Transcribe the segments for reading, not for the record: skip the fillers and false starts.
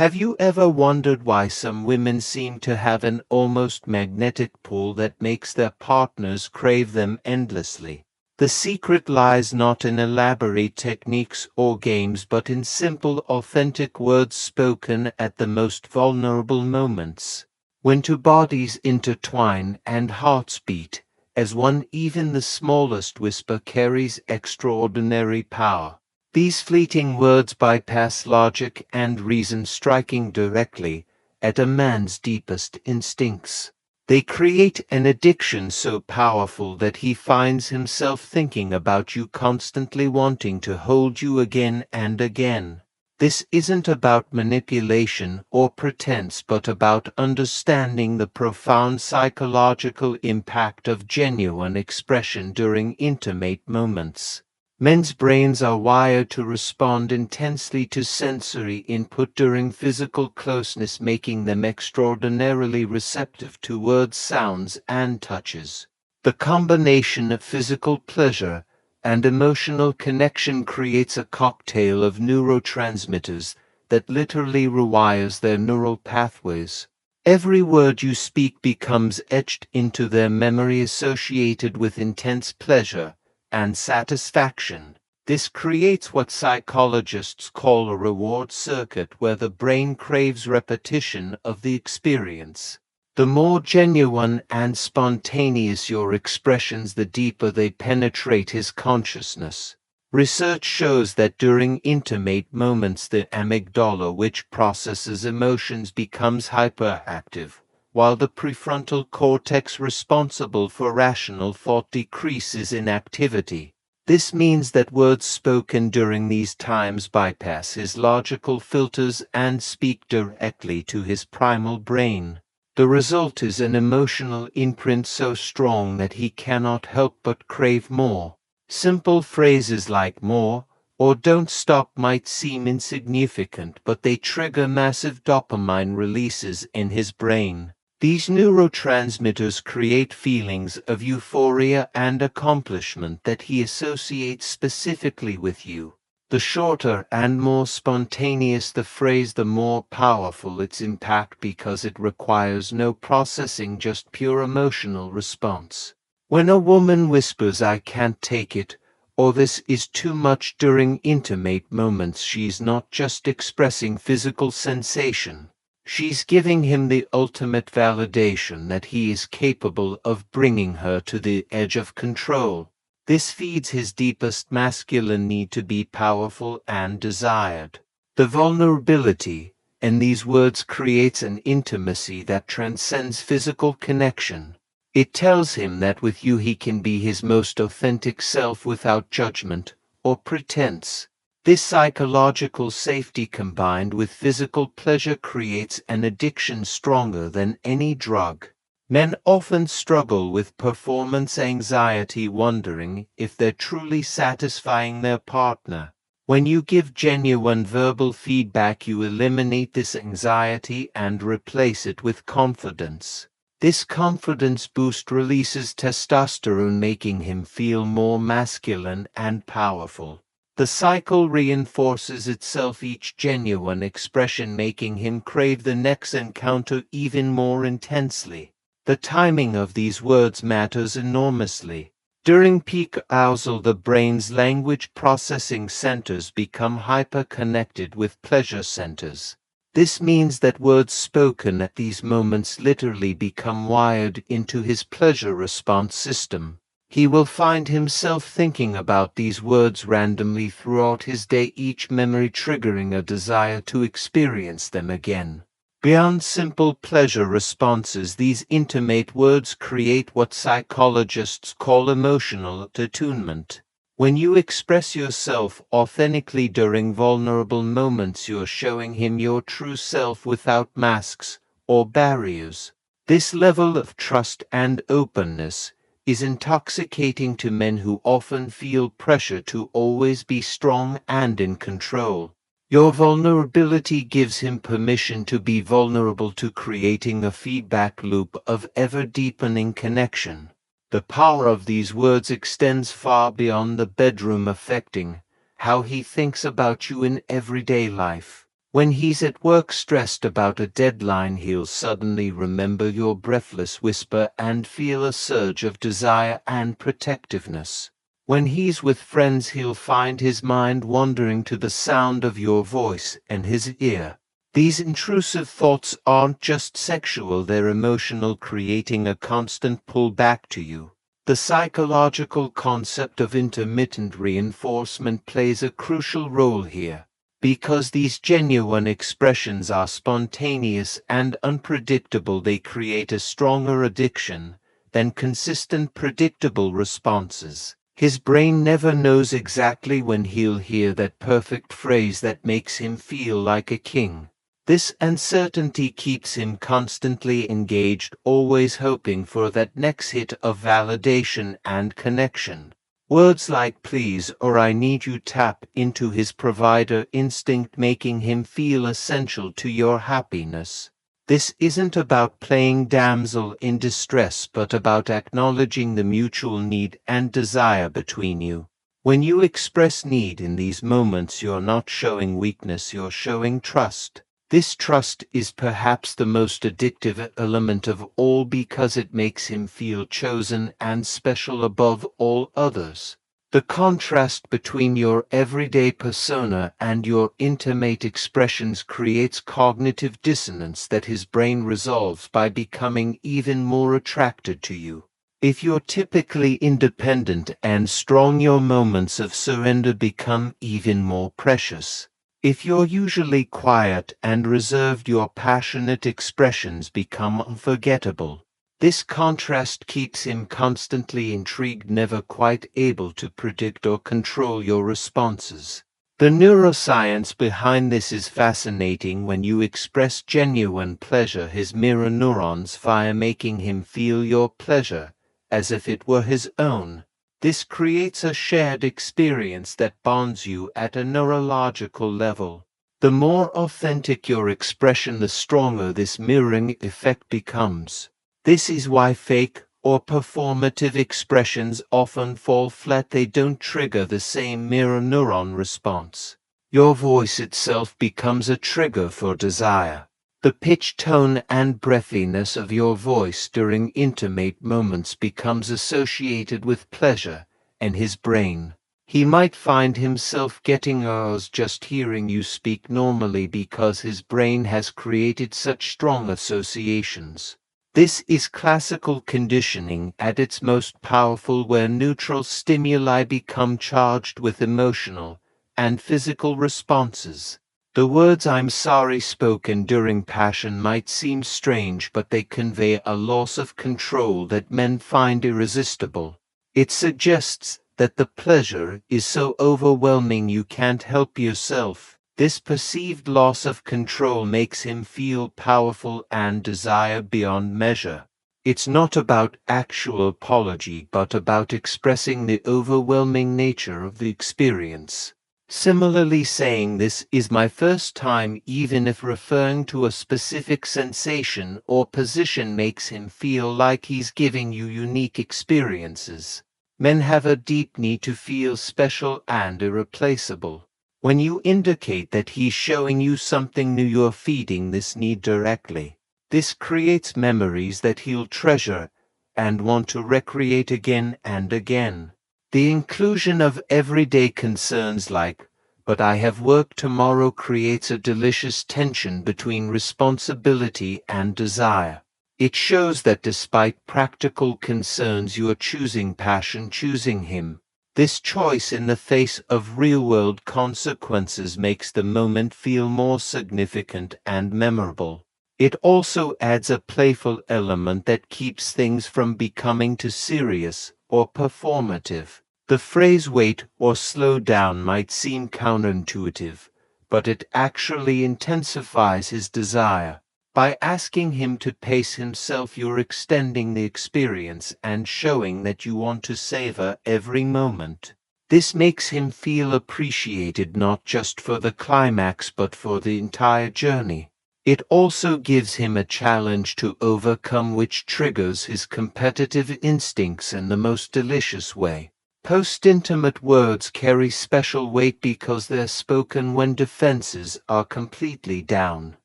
Have you ever wondered why some women seem to have an almost magnetic pull that makes their partners crave them endlessly? The secret lies not in elaborate techniques or games but in simple, authentic words spoken at the most vulnerable moments. When two bodies intertwine and hearts beat as one, even the smallest whisper carries extraordinary power. These fleeting words bypass logic and reason, striking directly at a man's deepest instincts. They create an addiction so powerful that he finds himself thinking about you constantly, wanting to hold you again and again. This isn't about manipulation or pretense but about understanding the profound psychological impact of genuine expression during intimate moments. Men's brains are wired to respond intensely to sensory input during physical closeness, making them extraordinarily receptive to words, sounds, and touches. The combination of physical pleasure and emotional connection creates a cocktail of neurotransmitters that literally rewires their neural pathways. Every word you speak becomes etched into their memory, associated with intense pleasure and satisfaction. This creates what psychologists call a reward circuit, where the brain craves repetition of the experience. The more genuine and spontaneous your expressions, the deeper they penetrate his consciousness. Research shows that during intimate moments, the amygdala, which processes emotions, becomes hyperactive, while the prefrontal cortex, responsible for rational thought, decreases in activity. This means that words spoken during these times bypass his logical filters and speak directly to his primal brain. The result is an emotional imprint so strong that he cannot help but crave more. Simple phrases like "more" or "don't stop" might seem insignificant, but they trigger massive dopamine releases in his brain. These neurotransmitters create feelings of euphoria and accomplishment that he associates specifically with you. The shorter and more spontaneous the phrase, the more powerful its impact, because it requires no processing, just pure emotional response. When a woman whispers "I can't take it" or "this is too much" during intimate moments, she's not just expressing physical sensation. She's giving him the ultimate validation that he is capable of bringing her to the edge of control. This feeds his deepest masculine need to be powerful and desired. The vulnerability in these words creates an intimacy that transcends physical connection. It tells him that with you he can be his most authentic self without judgment or pretense. This psychological safety combined with physical pleasure creates an addiction stronger than any drug. Men often struggle with performance anxiety, wondering if they're truly satisfying their partner. When you give genuine verbal feedback, you eliminate this anxiety and replace it with confidence. This confidence boost releases testosterone, making him feel more masculine and powerful. The cycle reinforces itself, each genuine expression making him crave the next encounter even more intensely. The timing of these words matters enormously. During peak arousal, the brain's language processing centers become hyper-connected with pleasure centers. This means that words spoken at these moments literally become wired into his pleasure response system. He will find himself thinking about these words randomly throughout his day, each memory triggering a desire to experience them again. Beyond simple pleasure responses, these intimate words create what psychologists call emotional attunement. When you express yourself authentically during vulnerable moments, you're showing him your true self without masks or barriers. This level of trust and openness is intoxicating to men who often feel pressure to always be strong and in control. Your vulnerability gives him permission to be vulnerable, to creating a feedback loop of ever-deepening connection. The power of these words extends far beyond the bedroom, affecting how he thinks about you in everyday life. When he's at work stressed about a deadline, he'll suddenly remember your breathless whisper and feel a surge of desire and protectiveness. When he's with friends, he'll find his mind wandering to the sound of your voice and his ear. These intrusive thoughts aren't just sexual, they're emotional, creating a constant pull back to you. The psychological concept of intermittent reinforcement plays a crucial role here. Because these genuine expressions are spontaneous and unpredictable, they create a stronger addiction than consistent, predictable responses. His brain never knows exactly when he'll hear that perfect phrase that makes him feel like a king. This uncertainty keeps him constantly engaged, always hoping for that next hit of validation and connection. Words like please or I need you tap into his provider instinct, making him feel essential to your happiness. This isn't about playing damsel in distress, but about acknowledging the mutual need and desire between you. When you express need in these moments, you're not showing weakness, you're showing trust. This trust is perhaps the most addictive element of all, because it makes him feel chosen and special above all others. The contrast between your everyday persona and your intimate expressions creates cognitive dissonance that his brain resolves by becoming even more attracted to you. If you're typically independent and strong, your moments of surrender become even more precious. If you're usually quiet and reserved, your passionate expressions become unforgettable. This contrast keeps him constantly intrigued, never quite able to predict or control your responses. The neuroscience behind this is fascinating. When you express genuine pleasure, his mirror neurons fire, making him feel your pleasure as if it were his own. This creates a shared experience that bonds you at a neurological level. The more authentic your expression, the stronger this mirroring effect becomes. This is why fake or performative expressions often fall flat. They don't trigger the same mirror neuron response. Your voice itself becomes a trigger for desire. The pitch, tone, and breathiness of your voice during intimate moments becomes associated with pleasure, and his brain. He might find himself getting hours just hearing you speak normally, because his brain has created such strong associations. This is classical conditioning at its most powerful, where neutral stimuli become charged with emotional and physical responses. The words "I'm sorry" spoken during passion might seem strange, but they convey a loss of control that men find irresistible. It suggests that the pleasure is so overwhelming you can't help yourself. This perceived loss of control makes him feel powerful and desire beyond measure. It's not about actual apology, but about expressing the overwhelming nature of the experience. Similarly, saying "this is my first time," even if referring to a specific sensation or position, makes him feel like he's giving you unique experiences. Men have a deep need to feel special and irreplaceable. When you indicate that he's showing you something new, you're feeding this need directly. This creates memories that he'll treasure and want to recreate again and again. The inclusion of everyday concerns like "but I have work tomorrow" creates a delicious tension between responsibility and desire. It shows that despite practical concerns, you are choosing passion, choosing him. This choice in the face of real-world consequences makes the moment feel more significant and memorable. It also adds a playful element that keeps things from becoming too serious or performative. The phrase "wait" or "slow down" might seem counterintuitive, but it actually intensifies his desire. By asking him to pace himself, you're extending the experience and showing that you want to savor every moment. This makes him feel appreciated, not just for the climax but for the entire journey. It also gives him a challenge to overcome, which triggers his competitive instincts in the most delicious way. Post-intimate words carry special weight because they're spoken when defenses are completely down.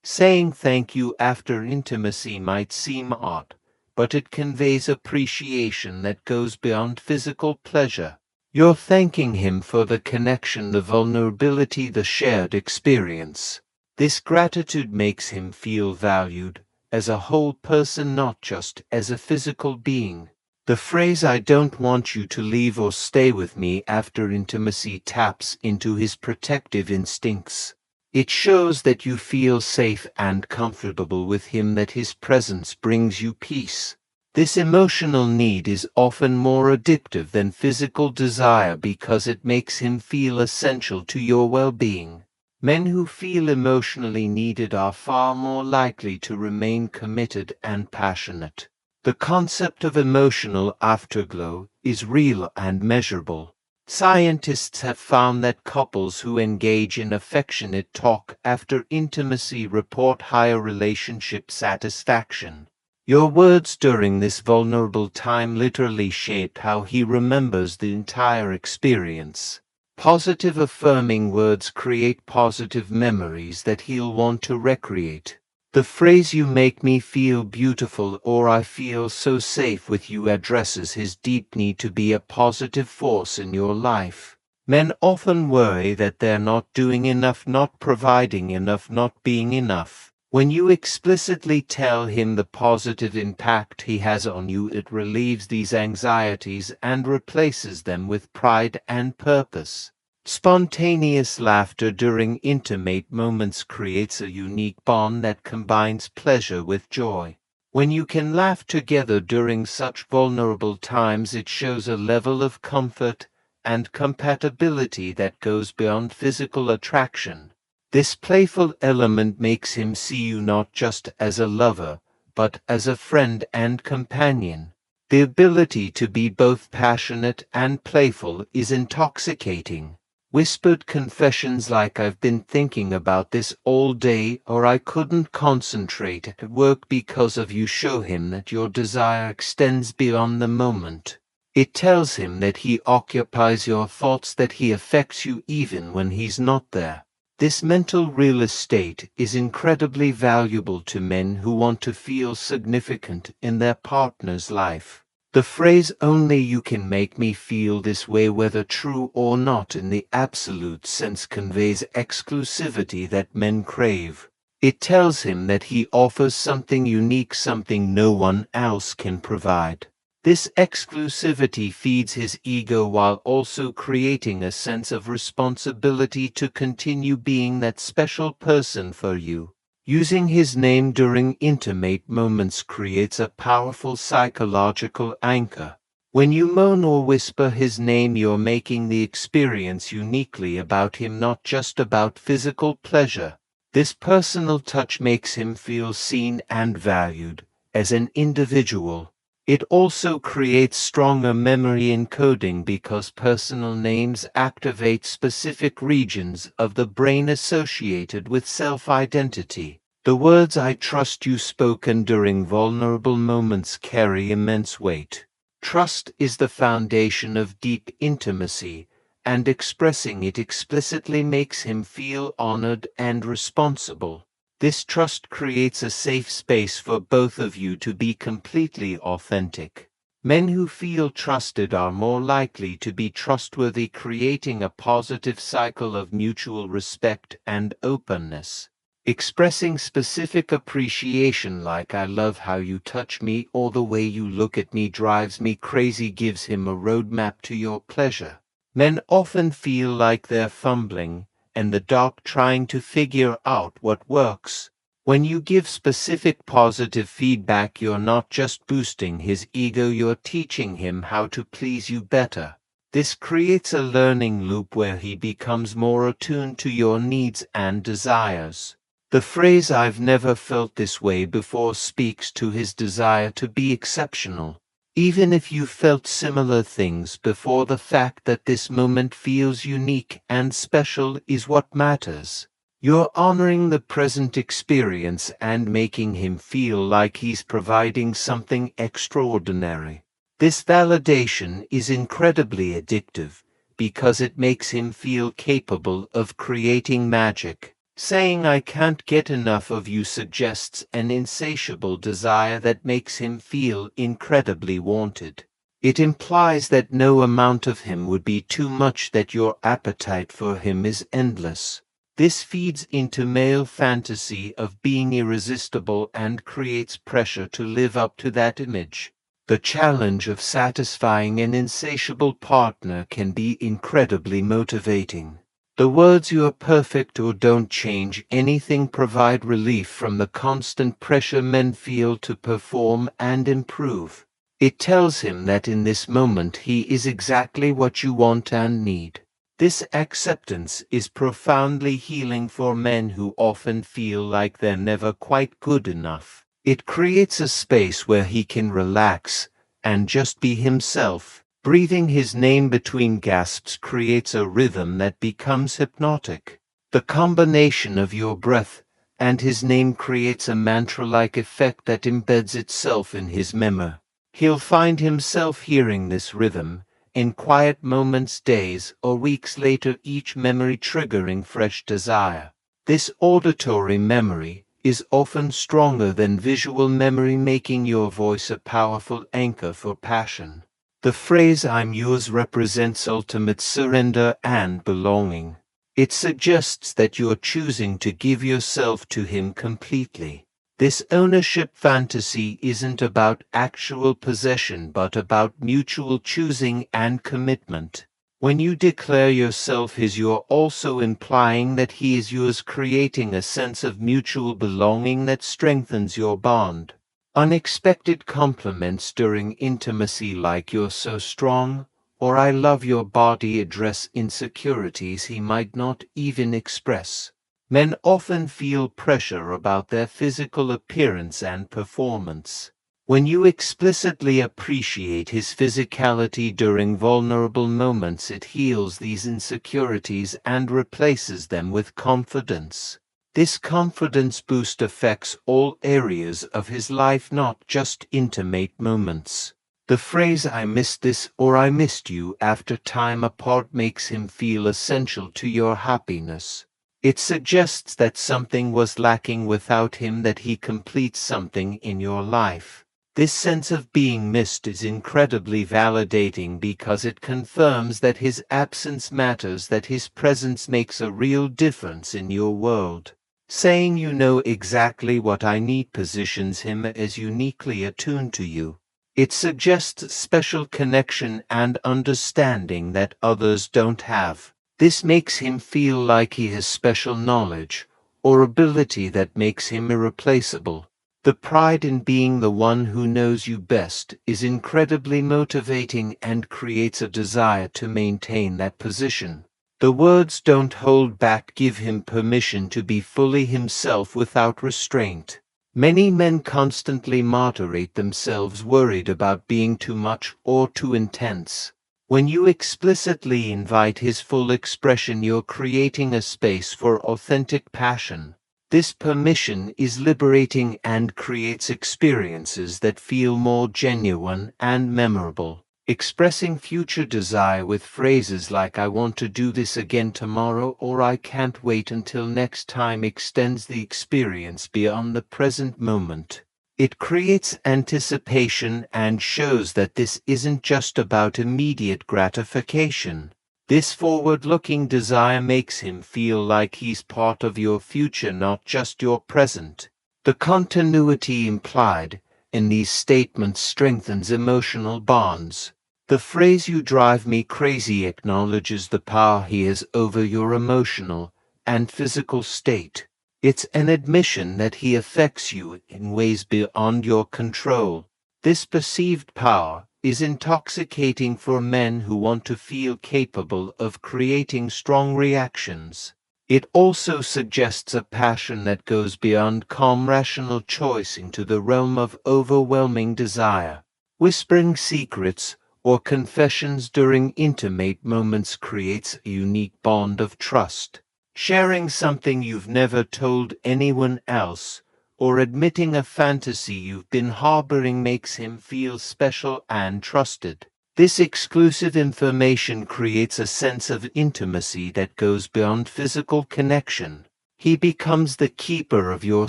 Saying thank you after intimacy might seem odd, but it conveys appreciation that goes beyond physical pleasure. You're thanking him for the connection, the vulnerability, the shared experience. This gratitude makes him feel valued as a whole person, not just as a physical being. The phrase "I don't want you to leave or stay with me" after intimacy taps into his protective instincts. It shows that you feel safe and comfortable with him, that his presence brings you peace. This emotional need is often more addictive than physical desire because it makes him feel essential to your well-being. Men who feel emotionally needed are far more likely to remain committed and passionate. The concept of emotional afterglow is real and measurable. Scientists have found that couples who engage in affectionate talk after intimacy report higher relationship satisfaction. Your words during this vulnerable time literally shape how he remembers the entire experience. Positive affirming words create positive memories that he'll want to recreate. The phrase "you make me feel beautiful" or "I feel so safe with you" addresses his deep need to be a positive force in your life. Men often worry that they're not doing enough, not providing enough, not being enough. When you explicitly tell him the positive impact he has on you, it relieves these anxieties and replaces them with pride and purpose. Spontaneous laughter during intimate moments creates a unique bond that combines pleasure with joy. When you can laugh together during such vulnerable times, it shows a level of comfort and compatibility that goes beyond physical attraction. This playful element makes him see you not just as a lover, but as a friend and companion. The ability to be both passionate and playful is intoxicating. Whispered confessions like "I've been thinking about this all day" or "I couldn't concentrate at work because of you" show him that your desire extends beyond the moment. It tells him that he occupies your thoughts, that he affects you even when he's not there. This mental real estate is incredibly valuable to men who want to feel significant in their partner's life. The phrase "only you can make me feel this way," whether true or not in the absolute sense, conveys exclusivity that men crave. It tells him that he offers something unique, something no one else can provide. This exclusivity feeds his ego while also creating a sense of responsibility to continue being that special person for you. Using his name during intimate moments creates a powerful psychological anchor. When you moan or whisper his name, you're making the experience uniquely about him, not just about physical pleasure. This personal touch makes him feel seen and valued as an individual. It also creates stronger memory encoding because personal names activate specific regions of the brain associated with self-identity. The words "I trust you" spoken during vulnerable moments carry immense weight. Trust is the foundation of deep intimacy, and expressing it explicitly makes him feel honored and responsible. This trust creates a safe space for both of you to be completely authentic. Men who feel trusted are more likely to be trustworthy, creating a positive cycle of mutual respect and openness. Expressing specific appreciation like "I love how you touch me" or "the way you look at me drives me crazy" gives him a roadmap to your pleasure. Men often feel like they're fumbling in the dark trying to figure out what works. When you give specific positive feedback, you're not just boosting his ego, you're teaching him how to please you better. This creates a learning loop where he becomes more attuned to your needs and desires. The phrase "I've never felt this way before" speaks to his desire to be exceptional. Even if you felt similar things before, the fact that this moment feels unique and special is what matters. You're honoring the present experience and making him feel like he's providing something extraordinary. This validation is incredibly addictive because it makes him feel capable of creating magic. Saying "I can't get enough of you" suggests an insatiable desire that makes him feel incredibly wanted. It implies that no amount of him would be too much, that your appetite for him is endless. This feeds into male fantasy of being irresistible and creates pressure to live up to that image. The challenge of satisfying an insatiable partner can be incredibly motivating. The words "you are perfect" or "don't change anything" provide relief from the constant pressure men feel to perform and improve. It tells him that in this moment he is exactly what you want and need. This acceptance is profoundly healing for men who often feel like they're never quite good enough. It creates a space where he can relax and just be himself. Breathing his name between gasps creates a rhythm that becomes hypnotic. The combination of your breath and his name creates a mantra-like effect that embeds itself in his memory. He'll find himself hearing this rhythm in quiet moments days or weeks later, each memory triggering fresh desire. This auditory memory is often stronger than visual memory, making your voice a powerful anchor for passion. The phrase "I'm yours" represents ultimate surrender and belonging. It suggests that you're choosing to give yourself to him completely. This ownership fantasy isn't about actual possession but about mutual choosing and commitment. When you declare yourself his, you're also implying that he is yours, creating a sense of mutual belonging that strengthens your bond. Unexpected compliments during intimacy like "you're so strong" or "I love your body" address insecurities he might not even express. Men often feel pressure about their physical appearance and performance. When you explicitly appreciate his physicality during vulnerable moments, it heals these insecurities and replaces them with confidence. This confidence boost affects all areas of his life, not just intimate moments. The phrase "I missed this" or "I missed you" after time apart makes him feel essential to your happiness. It suggests that something was lacking without him, that he completes something in your life. This sense of being missed is incredibly validating because it confirms that his absence matters, that his presence makes a real difference in your world. Saying "you know exactly what I need" positions him as uniquely attuned to you. It suggests special connection and understanding that others don't have. This makes him feel like he has special knowledge or ability that makes him irreplaceable. The pride in being the one who knows you best is incredibly motivating and creates a desire to maintain that position. The words "don't hold back" give him permission to be fully himself without restraint. Many men constantly moderate themselves, worried about being too much or too intense. When you explicitly invite his full expression, you're creating a space for authentic passion. This permission is liberating and creates experiences that feel more genuine and memorable. Expressing future desire with phrases like "I want to do this again tomorrow" or "I can't wait until next time" extends the experience beyond the present moment. It creates anticipation and shows that this isn't just about immediate gratification. This forward-looking desire makes him feel like he's part of your future, not just your present. The continuity implied in these statements strengthens emotional bonds. The phrase "you drive me crazy" acknowledges the power he has over your emotional and physical state. It's an admission that he affects you in ways beyond your control. This perceived power is intoxicating for men who want to feel capable of creating strong reactions. It also suggests a passion that goes beyond calm rational choice into the realm of overwhelming desire. Whispering secrets or confessions during intimate moments creates a unique bond of trust. Sharing something you've never told anyone else, or admitting a fantasy you've been harboring makes him feel special and trusted. This exclusive information creates a sense of intimacy that goes beyond physical connection. He becomes the keeper of your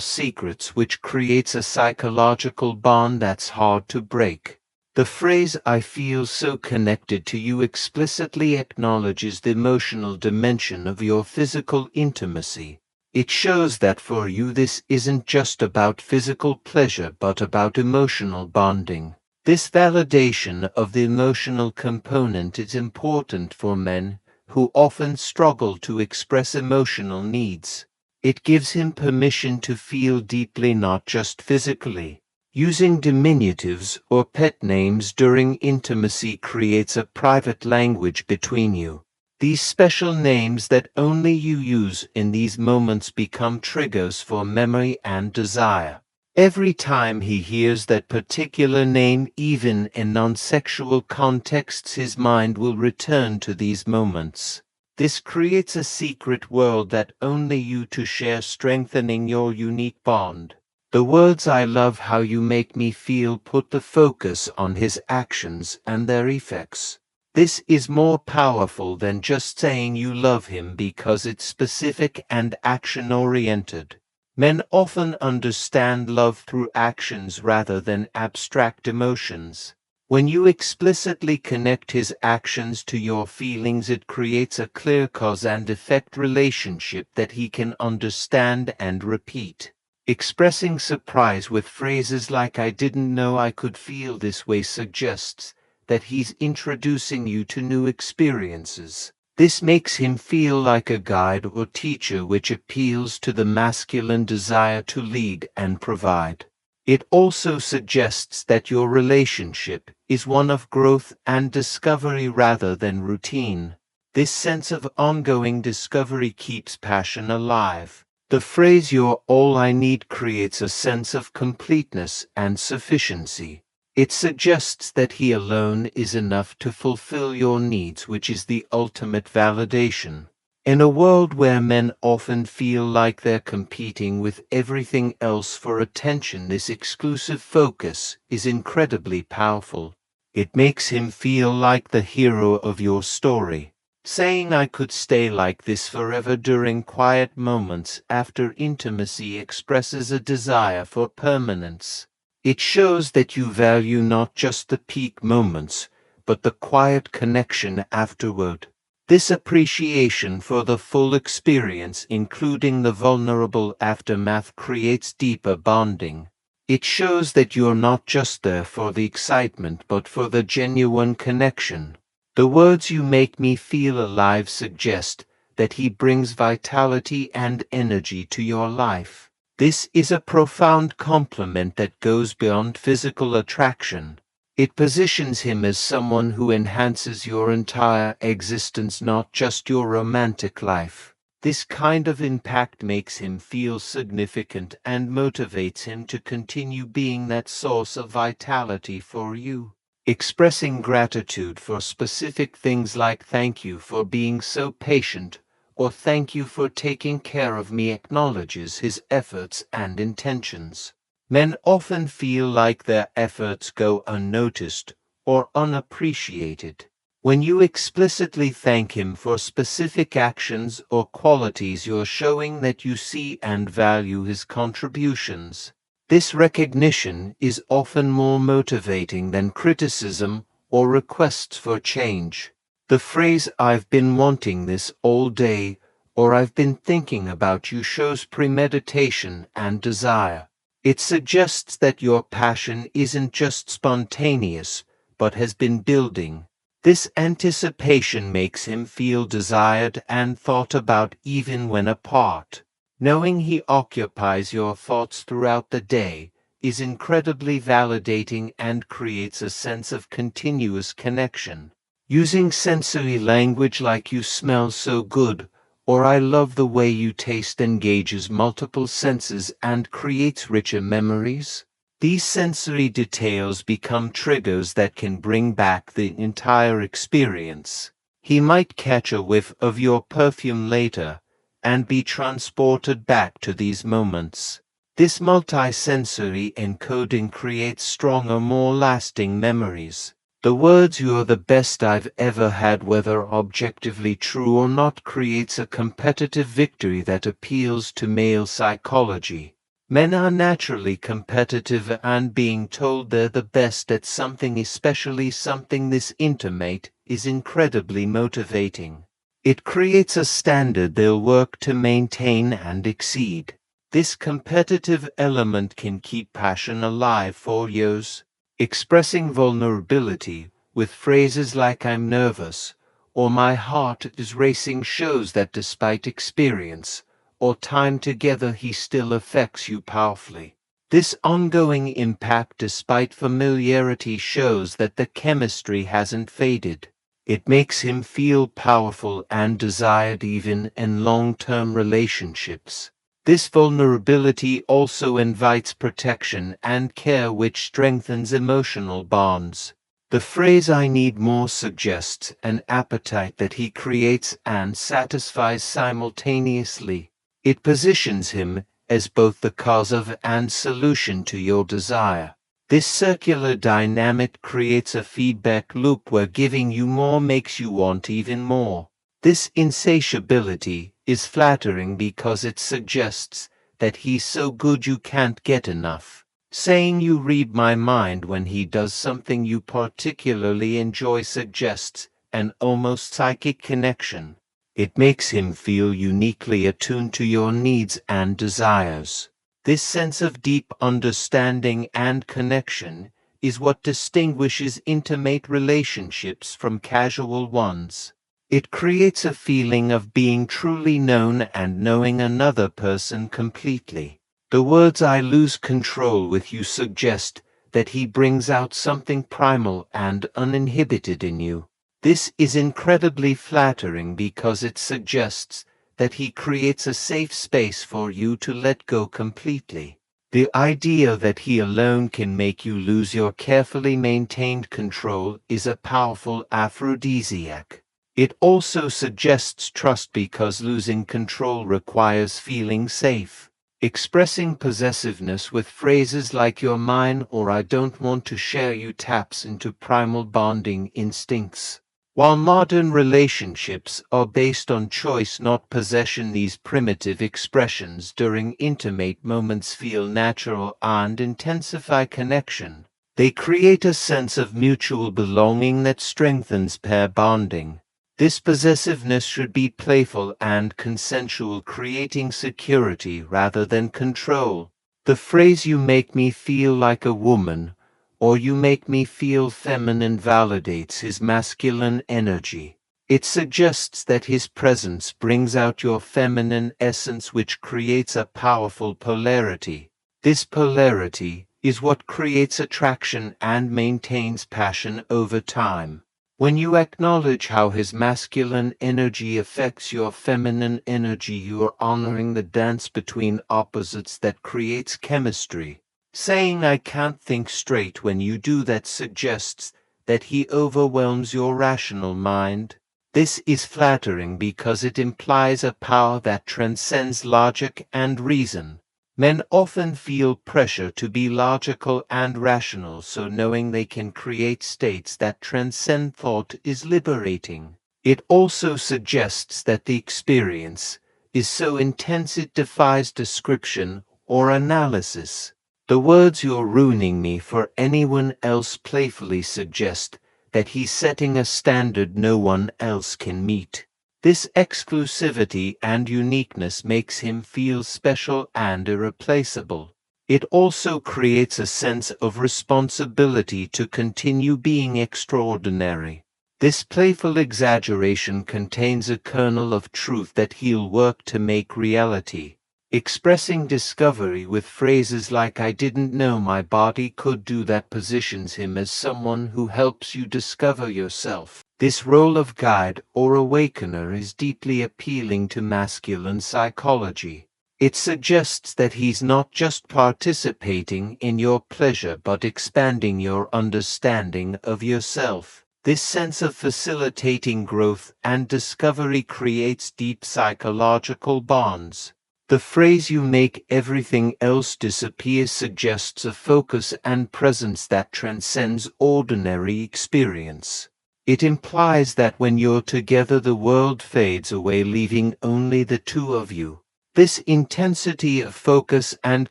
secrets, which creates a psychological bond that's hard to break. The phrase "I feel so connected to you" explicitly acknowledges the emotional dimension of your physical intimacy. It shows that for you this isn't just about physical pleasure but about emotional bonding. This validation of the emotional component is important for men who often struggle to express emotional needs. It gives him permission to feel deeply, not just physically. Using diminutives or pet names during intimacy creates a private language between you. These special names that only you use in these moments become triggers for memory and desire. Every time he hears that particular name, even in non-sexual contexts, his mind will return to these moments. This creates a secret world that only you two share, strengthening your unique bond. The words "I love how you make me feel" put the focus on his actions and their effects. This is more powerful than just saying you love him because it's specific and action-oriented. Men often understand love through actions rather than abstract emotions. When you explicitly connect his actions to your feelings, it creates a clear cause and effect relationship that he can understand and repeat. Expressing surprise with phrases like "I didn't know I could feel this way" suggests that he's introducing you to new experiences. This makes him feel like a guide or teacher, which appeals to the masculine desire to lead and provide. It also suggests that your relationship is one of growth and discovery rather than routine. This sense of ongoing discovery keeps passion alive. The phrase "you're all I need" creates a sense of completeness and sufficiency. It suggests that he alone is enough to fulfill your needs, which is the ultimate validation. In a world where men often feel like they're competing with everything else for attention, this exclusive focus is incredibly powerful. It makes him feel like the hero of your story. Saying "I could stay like this forever" during quiet moments after intimacy expresses a desire for permanence. It shows that you value not just the peak moments, but the quiet connection afterward. This appreciation for the full experience, including the vulnerable aftermath, creates deeper bonding. It shows that you're not just there for the excitement but for the genuine connection. The words "you make me feel alive" suggest that he brings vitality and energy to your life. This is a profound compliment that goes beyond physical attraction. It positions him as someone who enhances your entire existence, not just your romantic life. This kind of impact makes him feel significant and motivates him to continue being that source of vitality for you. Expressing gratitude for specific things like "thank you for being so patient" or "thank you for taking care of me" acknowledges his efforts and intentions. Men often feel like their efforts go unnoticed or unappreciated. When you explicitly thank him for specific actions or qualities, you're showing that you see and value his contributions. This recognition is often more motivating than criticism or requests for change. The phrase "I've been wanting this all day" or "I've been thinking about you" shows premeditation and desire. It suggests that your passion isn't just spontaneous, but has been building. This anticipation makes him feel desired and thought about even when apart. Knowing he occupies your thoughts throughout the day is incredibly validating and creates a sense of continuous connection. Using sensory language like "you smell so good" or "I love the way you taste" engages multiple senses and creates richer memories. These sensory details become triggers that can bring back the entire experience. He might catch a whiff of your perfume later and be transported back to these moments. This multisensory encoding creates stronger, more lasting memories. The words "you're the best I've ever had," whether objectively true or not, creates a competitive victory that appeals to male psychology. Men are naturally competitive, and being told they're the best at something, especially something this intimate, is incredibly motivating. It creates a standard they'll work to maintain and exceed. This competitive element can keep passion alive for years. Expressing vulnerability with phrases like "I'm nervous" or "my heart is racing" shows that despite experience or time together, he still affects you powerfully. This ongoing impact despite familiarity shows that the chemistry hasn't faded. It makes him feel powerful and desired even in long-term relationships. This vulnerability also invites protection and care, which strengthens emotional bonds. The phrase "I need more" suggests an appetite that he creates and satisfies simultaneously. It positions him as both the cause of and solution to your desire. This circular dynamic creates a feedback loop where giving you more makes you want even more. This insatiability is flattering because it suggests that he's so good you can't get enough. Saying "you read my mind" when he does something you particularly enjoy suggests an almost psychic connection. It makes him feel uniquely attuned to your needs and desires. This sense of deep understanding and connection is what distinguishes intimate relationships from casual ones. It creates a feeling of being truly known and knowing another person completely. The words "I lose control with you" suggest that he brings out something primal and uninhibited in you. This is incredibly flattering because it suggests that he creates a safe space for you to let go completely. The idea that he alone can make you lose your carefully maintained control is a powerful aphrodisiac. It also suggests trust because losing control requires feeling safe. Expressing possessiveness with phrases like "you're mine" or "I don't want to share you" taps into primal bonding instincts. While modern relationships are based on choice, not possession, these primitive expressions during intimate moments feel natural and intensify connection. They create a sense of mutual belonging that strengthens pair bonding. This possessiveness should be playful and consensual, creating security rather than control. The phrase "you make me feel like a woman" or "you make me feel feminine" validates his masculine energy. It suggests that his presence brings out your feminine essence, which creates a powerful polarity. This polarity is what creates attraction and maintains passion over time. When you acknowledge how his masculine energy affects your feminine energy, you are honoring the dance between opposites that creates chemistry. Saying "I can't think straight" when you do that suggests that he overwhelms your rational mind. This is flattering because it implies a power that transcends logic and reason. Men often feel pressure to be logical and rational, so knowing they can create states that transcend thought is liberating. It also suggests that the experience is so intense it defies description or analysis. The words "you're ruining me for anyone else" playfully suggest that he's setting a standard no one else can meet. This exclusivity and uniqueness makes him feel special and irreplaceable. It also creates a sense of responsibility to continue being extraordinary. This playful exaggeration contains a kernel of truth that he'll work to make reality. Expressing discovery with phrases like "I didn't know my body could do that" positions him as someone who helps you discover yourself. This role of guide or awakener is deeply appealing to masculine psychology. It suggests that he's not just participating in your pleasure but expanding your understanding of yourself. This sense of facilitating growth and discovery creates deep psychological bonds. The phrase "you make everything else disappear" suggests a focus and presence that transcends ordinary experience. It implies that when you're together the world fades away, leaving only the two of you. This intensity of focus and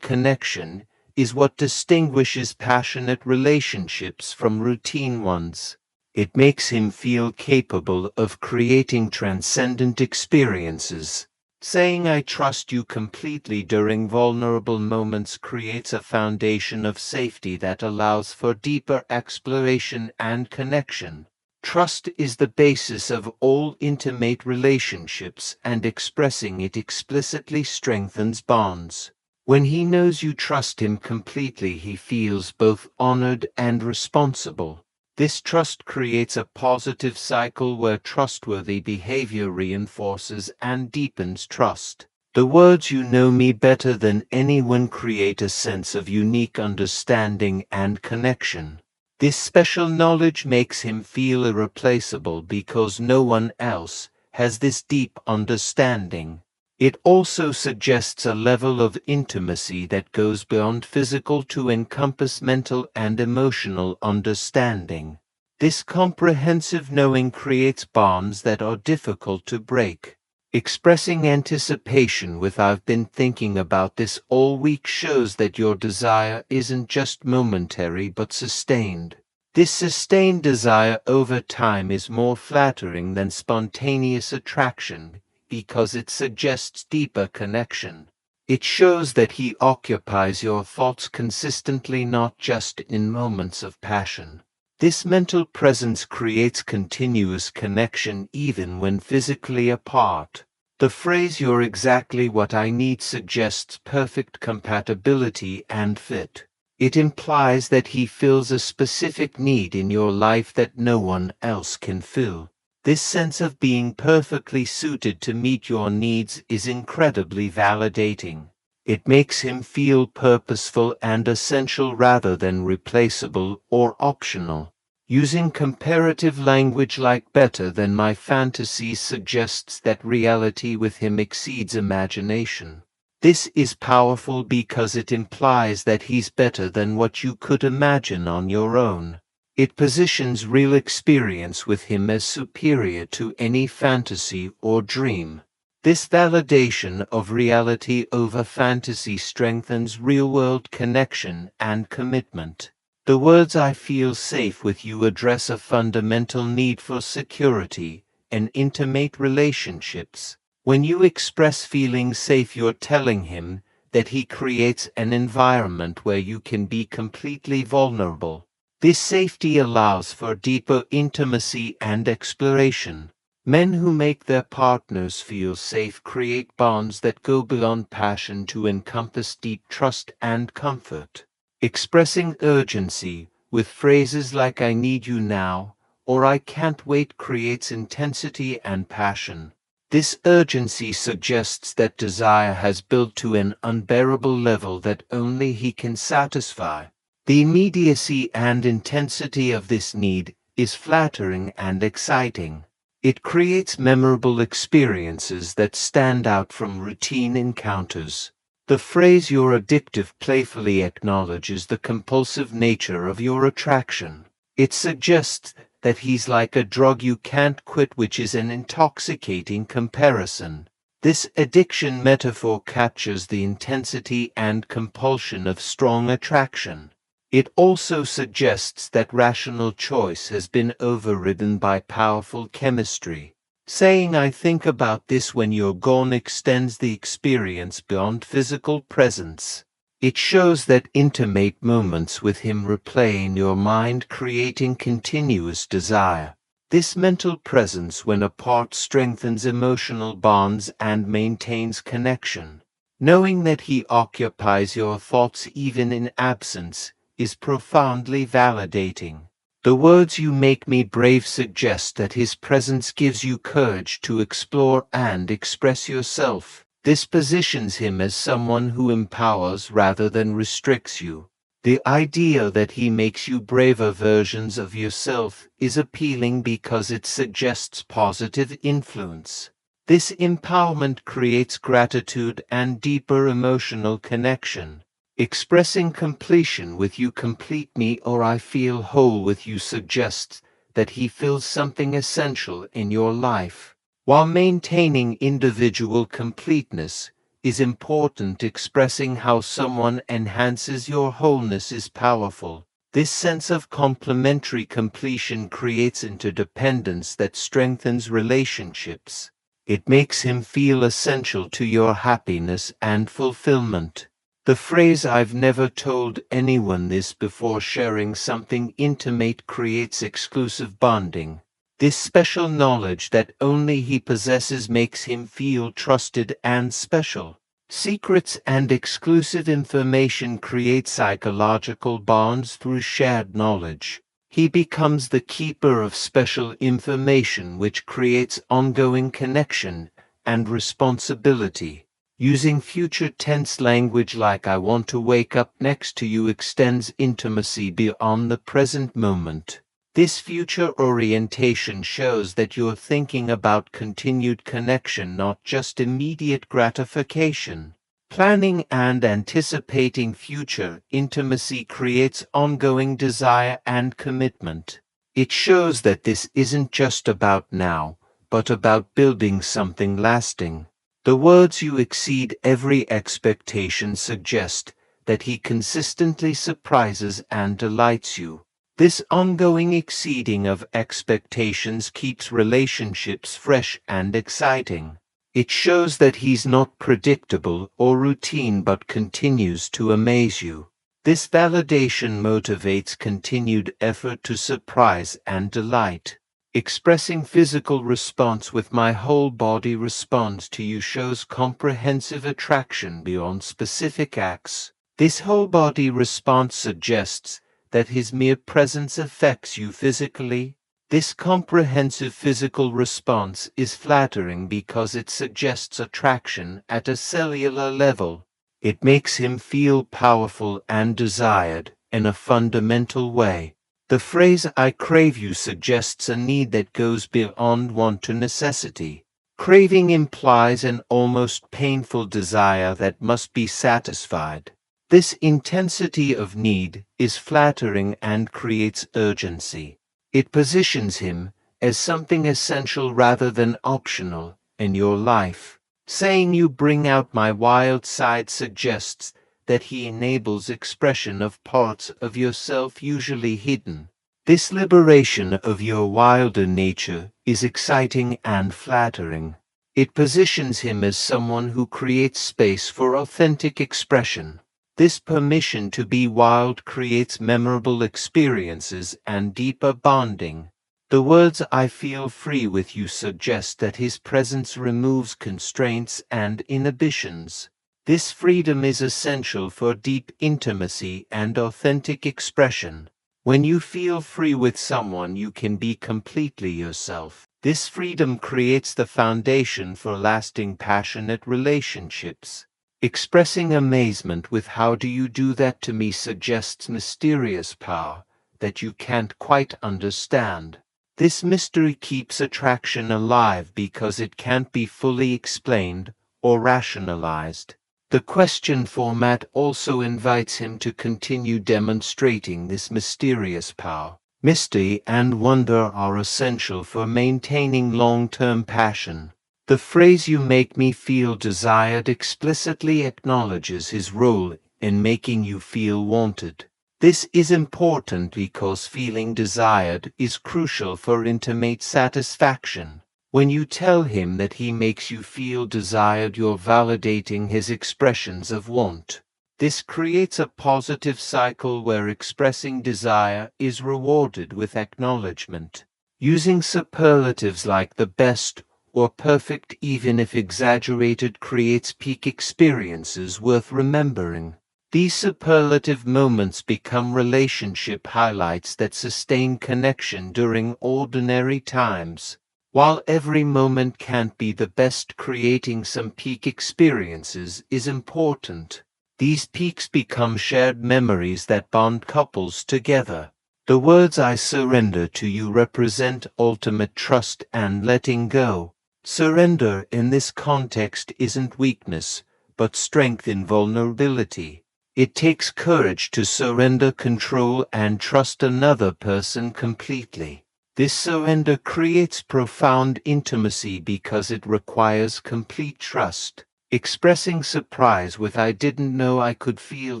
connection is what distinguishes passionate relationships from routine ones. It makes him feel capable of creating transcendent experiences. Saying "I trust you completely" during vulnerable moments creates a foundation of safety that allows for deeper exploration and connection. Trust is the basis of all intimate relationships, and expressing it explicitly strengthens bonds. When he knows you trust him completely, he feels both honored and responsible. This trust creates a positive cycle where trustworthy behavior reinforces and deepens trust. The words "you know me better than anyone" create a sense of unique understanding and connection. This special knowledge makes him feel irreplaceable because no one else has this deep understanding. It also suggests a level of intimacy that goes beyond physical to encompass mental and emotional understanding. This comprehensive knowing creates bonds that are difficult to break. Expressing anticipation with "I've been thinking about this all week" shows that your desire isn't just momentary but sustained. This sustained desire over time is more flattering than spontaneous attraction because it suggests deeper connection. It shows that he occupies your thoughts consistently, not just in moments of passion. This mental presence creates continuous connection even when physically apart. The phrase "you're exactly what I need" suggests perfect compatibility and fit. It implies that he fills a specific need in your life that no one else can fill. This sense of being perfectly suited to meet your needs is incredibly validating. It makes him feel purposeful and essential rather than replaceable or optional. Using comparative language like "better than my fantasies" suggests that reality with him exceeds imagination. This is powerful because it implies that he's better than what you could imagine on your own. It positions real experience with him as superior to any fantasy or dream. This validation of reality over fantasy strengthens real-world connection and commitment. The words "I feel safe with you" address a fundamental need for security in intimate relationships. When you express feeling safe, you're telling him that he creates an environment where you can be completely vulnerable. This safety allows for deeper intimacy and exploration. Men who make their partners feel safe create bonds that go beyond passion to encompass deep trust and comfort. Expressing urgency with phrases like "I need you now" or "I can't wait" creates intensity and passion. This urgency suggests that desire has built to an unbearable level that only he can satisfy. The immediacy and intensity of this need is flattering and exciting. It creates memorable experiences that stand out from routine encounters. The phrase "you're addictive" playfully acknowledges the compulsive nature of your attraction. It suggests that he's like a drug you can't quit, which is an intoxicating comparison. This addiction metaphor captures the intensity and compulsion of strong attraction. It also suggests that rational choice has been overridden by powerful chemistry. Saying "I think about this when you're gone" extends the experience beyond physical presence. It shows that intimate moments with him replay in your mind, creating continuous desire. This mental presence when apart strengthens emotional bonds and maintains connection. Knowing that he occupies your thoughts even in absence is profoundly validating. The words "you make me brave" suggest that his presence gives you courage to explore and express yourself. This positions him as someone who empowers rather than restricts you. The idea that he makes you braver versions of yourself is appealing because it suggests positive influence. This empowerment creates gratitude and deeper emotional connection. Expressing completion with "you complete me" or "I feel whole with you" suggests that he feels something essential in your life. While maintaining individual completeness is important, expressing how someone enhances your wholeness is powerful. This sense of complementary completion creates interdependence that strengthens relationships. It makes him feel essential to your happiness and fulfillment. The phrase "I've never told anyone this before" sharing something intimate creates exclusive bonding. This special knowledge that only he possesses makes him feel trusted and special. Secrets and exclusive information create psychological bonds through shared knowledge. He becomes the keeper of special information, which creates ongoing connection and responsibility. Using future tense language like "I want to wake up next to you" extends intimacy beyond the present moment. This future orientation shows that you're thinking about continued connection, not just immediate gratification. Planning and anticipating future intimacy creates ongoing desire and commitment. It shows that this isn't just about now, but about building something lasting. The words "you exceed every expectation" suggest that he consistently surprises and delights you. This ongoing exceeding of expectations keeps relationships fresh and exciting. It shows that he's not predictable or routine but continues to amaze you. This validation motivates continued effort to surprise and delight. Expressing physical response with "my whole body responds to you" shows comprehensive attraction beyond specific acts. This whole body response suggests that his mere presence affects you physically. This comprehensive physical response is flattering because it suggests attraction at a cellular level. It makes him feel powerful and desired in a fundamental way. The phrase "I crave you" suggests a need that goes beyond want to necessity. Craving implies an almost painful desire that must be satisfied. This intensity of need is flattering and creates urgency. It positions him as something essential rather than optional in your life. Saying "you bring out my wild side" suggests that he enables expression of parts of yourself usually hidden. This liberation of your wilder nature is exciting and flattering. It positions him as someone who creates space for authentic expression. This permission to be wild creates memorable experiences and deeper bonding. The words "I feel free with you" suggest that his presence removes constraints and inhibitions. This freedom is essential for deep intimacy and authentic expression. When you feel free with someone, you can be completely yourself. This freedom creates the foundation for lasting, passionate relationships. Expressing amazement with "how do you do that to me" suggests mysterious power that you can't quite understand. This mystery keeps attraction alive because it can't be fully explained or rationalized. The question format also invites him to continue demonstrating this mysterious power. Mystery and wonder are essential for maintaining long-term passion. The phrase "you make me feel desired" explicitly acknowledges his role in making you feel wanted. This is important because feeling desired is crucial for intimate satisfaction. When you tell him that he makes you feel desired, you're validating his expressions of want. This creates a positive cycle where expressing desire is rewarded with acknowledgement. Using superlatives like "the best" or "perfect", even if exaggerated, creates peak experiences worth remembering. These superlative moments become relationship highlights that sustain connection during ordinary times. While every moment can't be the best, creating some peak experiences is important. These peaks become shared memories that bond couples together. The words "I surrender to you" represent ultimate trust and letting go. Surrender in this context isn't weakness, but strength in vulnerability. It takes courage to surrender control and trust another person completely. This surrender creates profound intimacy because it requires complete trust. Expressing surprise with "I didn't know I could feel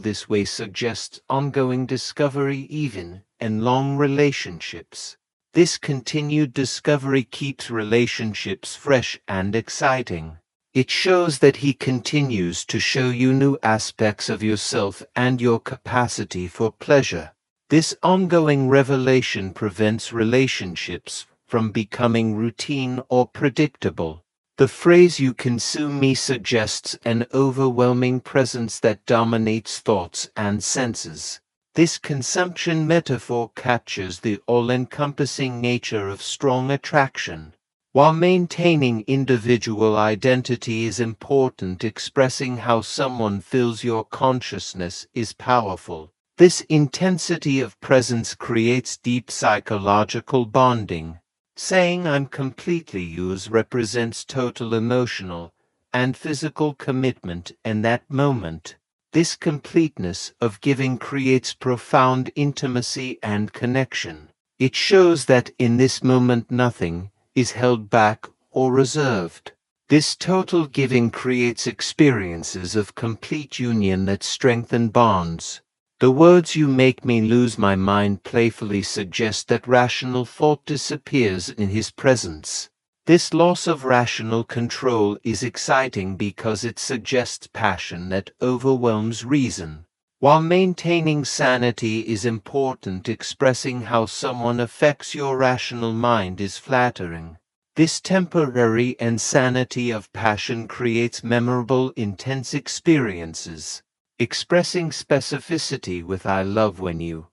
this way" suggests ongoing discovery even in long relationships. This continued discovery keeps relationships fresh and exciting. It shows that he continues to show you new aspects of yourself and your capacity for pleasure. This ongoing revelation prevents relationships from becoming routine or predictable. The phrase "you consume me" suggests an overwhelming presence that dominates thoughts and senses. This consumption metaphor captures the all-encompassing nature of strong attraction. While maintaining individual identity is important, expressing how someone fills your consciousness is powerful. This intensity of presence creates deep psychological bonding. Saying "I'm completely yours" represents total emotional and physical commitment in that moment. This completeness of giving creates profound intimacy and connection. It shows that in this moment nothing is held back or reserved. This total giving creates experiences of complete union that strengthen bonds. The words "you make me lose my mind" playfully suggest that rational thought disappears in his presence. This loss of rational control is exciting because it suggests passion that overwhelms reason. While maintaining sanity is important, expressing how someone affects your rational mind is flattering. This temporary insanity of passion creates memorable, intense experiences. Expressing specificity with "I love when you,"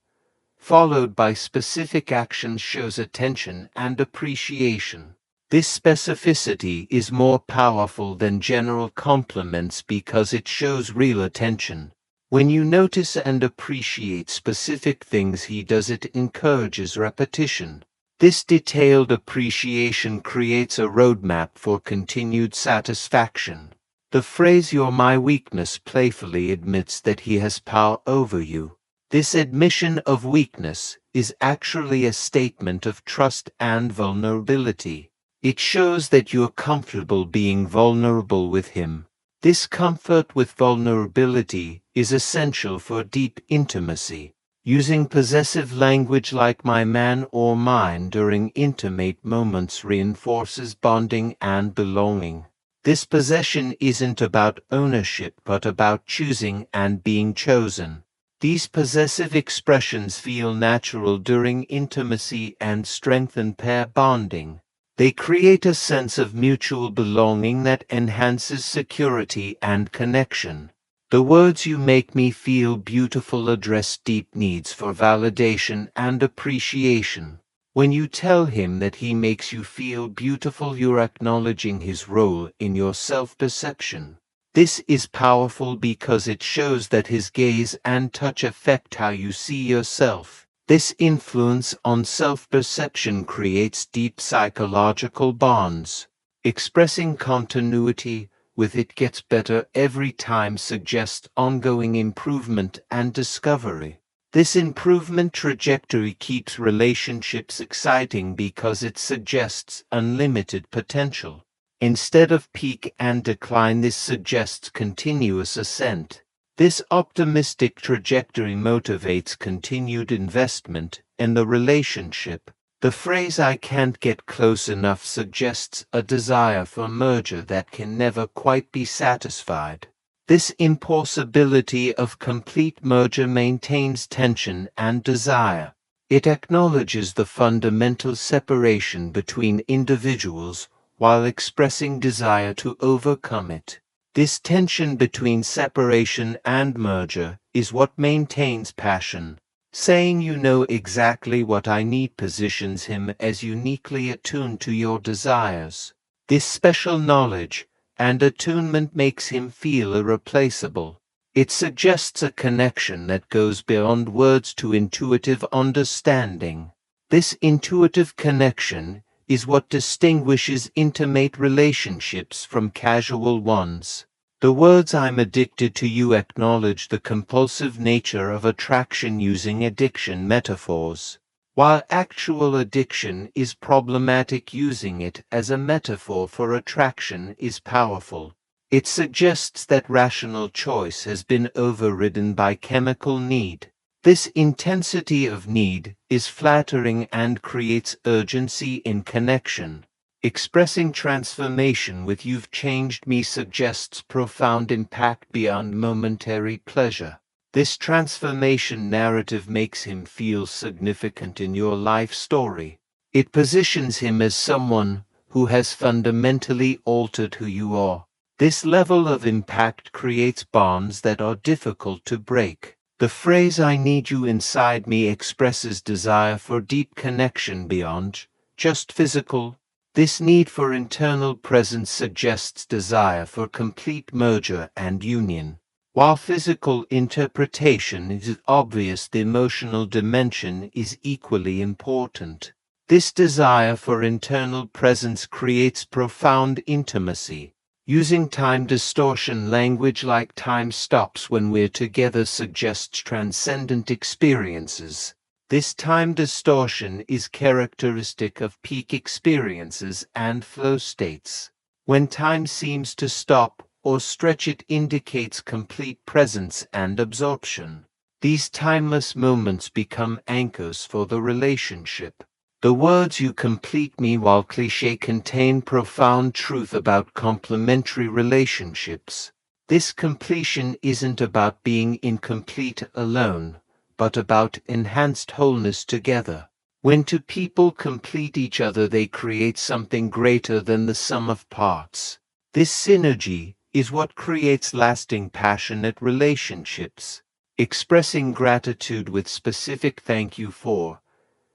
followed by specific actions, shows attention and appreciation. This specificity is more powerful than general compliments because it shows real attention. When you notice and appreciate specific things he does, it encourages repetition. This detailed appreciation creates a roadmap for continued satisfaction. The phrase "you're my weakness" playfully admits that he has power over you. This admission of weakness is actually a statement of trust and vulnerability. It shows that you're comfortable being vulnerable with him. This comfort with vulnerability is essential for deep intimacy. Using possessive language like "my man" or "mine" during intimate moments reinforces bonding and belonging. This possession isn't about ownership but about choosing and being chosen. These possessive expressions feel natural during intimacy and strengthen pair bonding. They create a sense of mutual belonging that enhances security and connection. The words "you make me feel beautiful" address deep needs for validation and appreciation. When you tell him that he makes you feel beautiful, you're acknowledging his role in your self-perception. This is powerful because it shows that his gaze and touch affect how you see yourself. This influence on self-perception creates deep psychological bonds. Expressing continuity with "it gets better every time" suggests ongoing improvement and discovery. This improvement trajectory keeps relationships exciting because it suggests unlimited potential. Instead of peak and decline, this suggests continuous ascent. This optimistic trajectory motivates continued investment in the relationship. The phrase "I can't get close enough" suggests a desire for merger that can never quite be satisfied. This impossibility of complete merger maintains tension and desire. It acknowledges the fundamental separation between individuals while expressing desire to overcome it. This tension between separation and merger is what maintains passion. Saying "you know exactly what I need" positions him as uniquely attuned to your desires. This special knowledge and attunement makes him feel irreplaceable. It suggests a connection that goes beyond words to intuitive understanding. This intuitive connection is what distinguishes intimate relationships from casual ones. The words "I'm addicted to you" acknowledge the compulsive nature of attraction using addiction metaphors, while actual addiction is problematic. Using it as a metaphor for attraction is powerful. It suggests that rational choice has been overridden by chemical need. This intensity of need is flattering and creates urgency in connection. Expressing transformation with "you've changed me" suggests profound impact beyond momentary pleasure. This transformation narrative makes him feel significant in your life story. It positions him as someone who has fundamentally altered who you are. This level of impact creates bonds that are difficult to break. The phrase "I need you inside me" expresses desire for deep connection beyond just physical. This need for internal presence suggests desire for complete merger and union. While physical interpretation is obvious, the emotional dimension is equally important. This desire for internal presence creates profound intimacy. Using time distortion language like "time stops when we're together" suggests transcendent experiences. This time distortion is characteristic of peak experiences and flow states. When time seems to stop or stretch, it indicates complete presence and absorption. These timeless moments become anchors for the relationship. The words "you complete me," while cliché, contain profound truth about complementary relationships. This completion isn't about being incomplete alone, but about enhanced wholeness together. When two people complete each other, they create something greater than the sum of parts. This synergy is what creates lasting, passionate relationships. Expressing gratitude with specific "thank you for"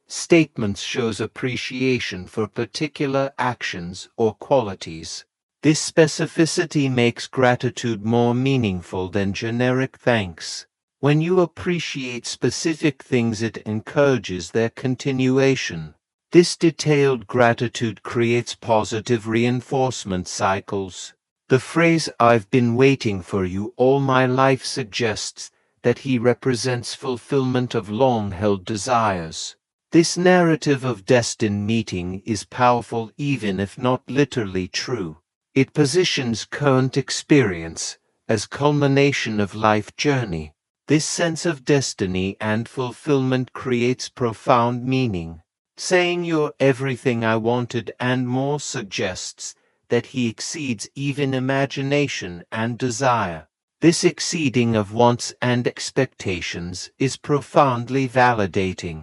statements shows appreciation for particular actions or qualities. This specificity makes gratitude more meaningful than generic thanks. When you appreciate specific things, it encourages their continuation. This detailed gratitude creates positive reinforcement cycles. The phrase "I've been waiting for you all my life" suggests that he represents fulfillment of long-held desires. This narrative of destined meeting is powerful even if not literally true. It positions current experience as culmination of life journey. This sense of destiny and fulfillment creates profound meaning. Saying "you're everything I wanted and more" suggests that he exceeds even imagination and desire. This exceeding of wants and expectations is profoundly validating.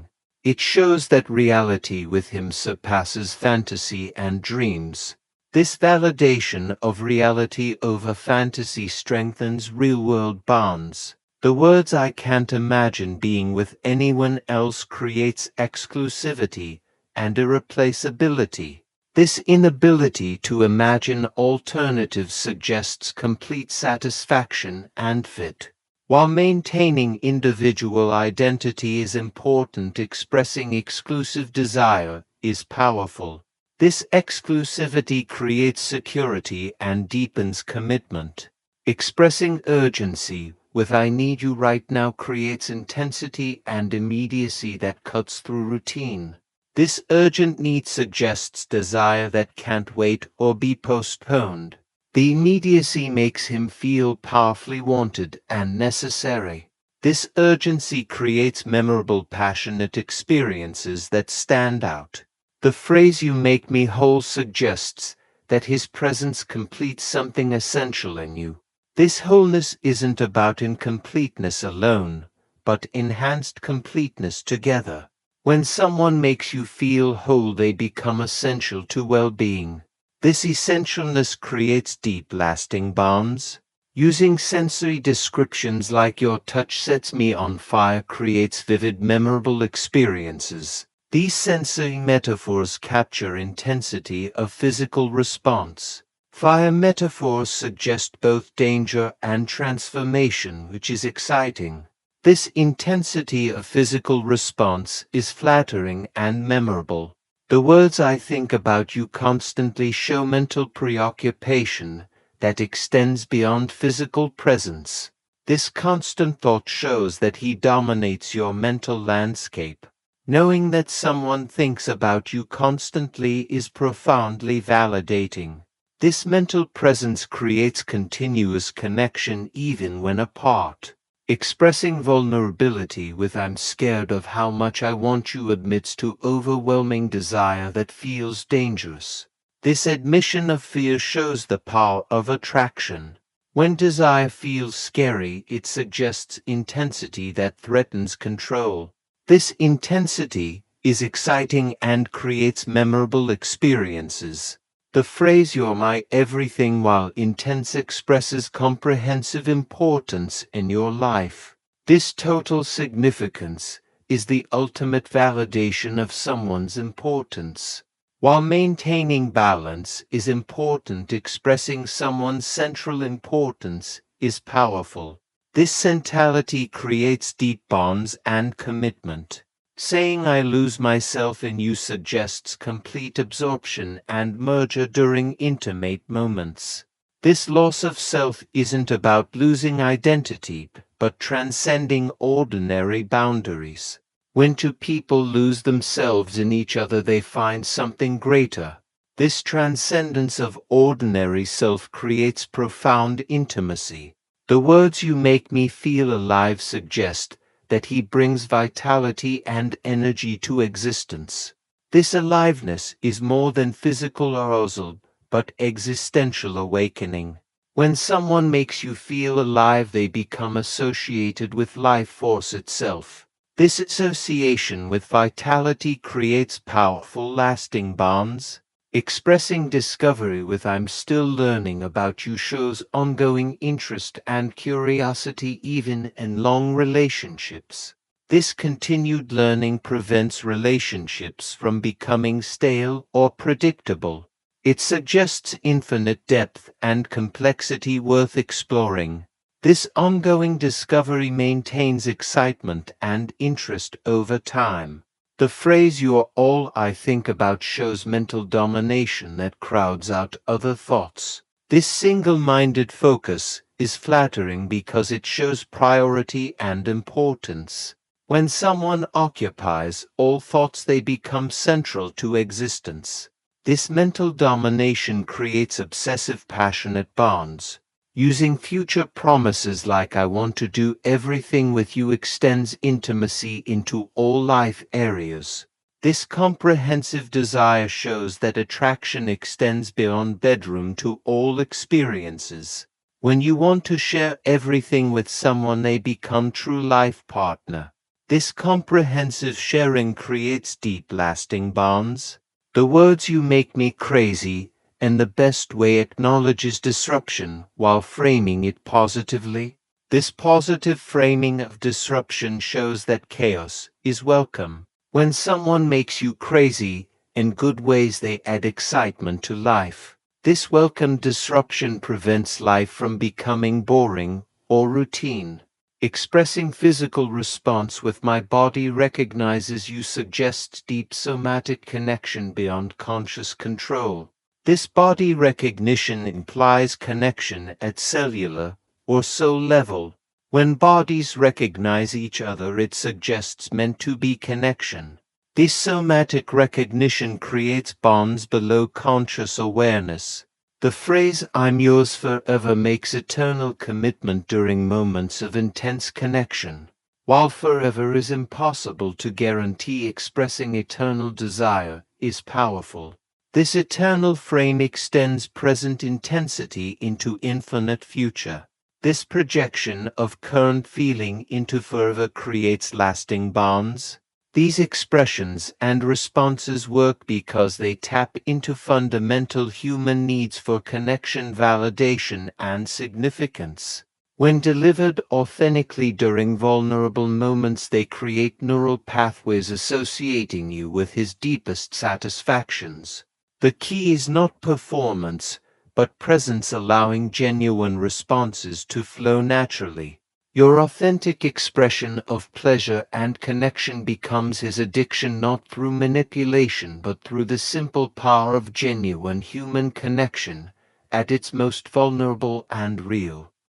It shows that reality with him surpasses fantasy and dreams. This validation of reality over fantasy strengthens real-world bonds. The words "I can't imagine being with anyone else" creates exclusivity and irreplaceability. This inability to imagine alternatives suggests complete satisfaction and fit. While maintaining individual identity is important, expressing exclusive desire is powerful. This exclusivity creates security and deepens commitment. Expressing urgency with "I need you right now" creates intensity and immediacy that cuts through routine. This urgent need suggests desire that can't wait or be postponed. The immediacy makes him feel powerfully wanted and necessary. This urgency creates memorable, passionate experiences that stand out. The phrase "you make me whole" suggests that his presence completes something essential in you. This wholeness isn't about incompleteness alone, but enhanced completeness together. When someone makes you feel whole, they become essential to well-being. This essentialness creates deep, lasting bonds. Using sensory descriptions like "your touch sets me on fire" creates vivid, memorable experiences. These sensory metaphors capture intensity of physical response. Fire metaphors suggest both danger and transformation, which is exciting. This intensity of physical response is flattering and memorable. The words I think about you constantly show mental preoccupation that extends beyond physical presence. This constant thought shows that he dominates your mental landscape. Knowing that someone thinks about you constantly is profoundly validating. This mental presence creates continuous connection even when apart. Expressing vulnerability with "I'm scared of how much I want you" admits to overwhelming desire that feels dangerous. This admission of fear shows the power of attraction. When desire feels scary, it suggests intensity that threatens control. This intensity is exciting and creates memorable experiences. The phrase "you're my everything," while intense, expresses comprehensive importance in your life. This total significance is the ultimate validation of someone's importance. While maintaining balance is important, expressing someone's central importance is powerful. This centrality creates deep bonds and commitment. Saying "I lose myself in you" suggests complete absorption and merger during intimate moments. This loss of self isn't about losing identity, but transcending ordinary boundaries. When two people lose themselves in each other, they find something greater. This transcendence of ordinary self creates profound intimacy. The words "you make me feel alive" suggest that he brings vitality and energy to existence. This aliveness is more than physical arousal, but existential awakening. When someone makes you feel alive, they become associated with life force itself. This association with vitality creates powerful, lasting bonds. Expressing discovery with "I'm still learning about you" shows ongoing interest and curiosity even in long relationships. This continued learning prevents relationships from becoming stale or predictable. It suggests infinite depth and complexity worth exploring. This ongoing discovery maintains excitement and interest over time. The phrase "you're all I think about" shows mental domination that crowds out other thoughts. This single-minded focus is flattering because it shows priority and importance. When someone occupies all thoughts, they become central to existence. This mental domination creates obsessive, passionate bonds. Using future promises like "I want to do everything with you" extends intimacy into all life areas. This comprehensive desire shows that attraction extends beyond bedroom to all experiences. When you want to share everything with someone, they become true life partner. This comprehensive sharing creates deep, lasting bonds. The words "you make me crazy" in the best way acknowledges disruption while framing it positively. This positive framing of disruption shows that chaos is welcome. When someone makes you crazy in good ways, they add excitement to life. This welcome disruption prevents life from becoming boring or routine. Expressing physical response with "my body recognizes you" suggests deep somatic connection beyond conscious control. This body recognition implies connection at cellular or soul level. When bodies recognize each other, it suggests meant-to-be connection. This somatic recognition creates bonds below conscious awareness. The phrase "I'm yours forever" makes eternal commitment during moments of intense connection. While forever is impossible to guarantee, expressing eternal desire is powerful. This eternal frame extends present intensity into infinite future. This projection of current feeling into forever creates lasting bonds. These expressions and responses work because they tap into fundamental human needs for connection, validation, and significance. When delivered authentically during vulnerable moments, they create neural pathways associating you with his deepest satisfactions. The key is not performance, but presence, allowing genuine responses to flow naturally. Your authentic expression of pleasure and connection becomes his addiction, not through manipulation but through the simple power of genuine human connection, at its most vulnerable and real.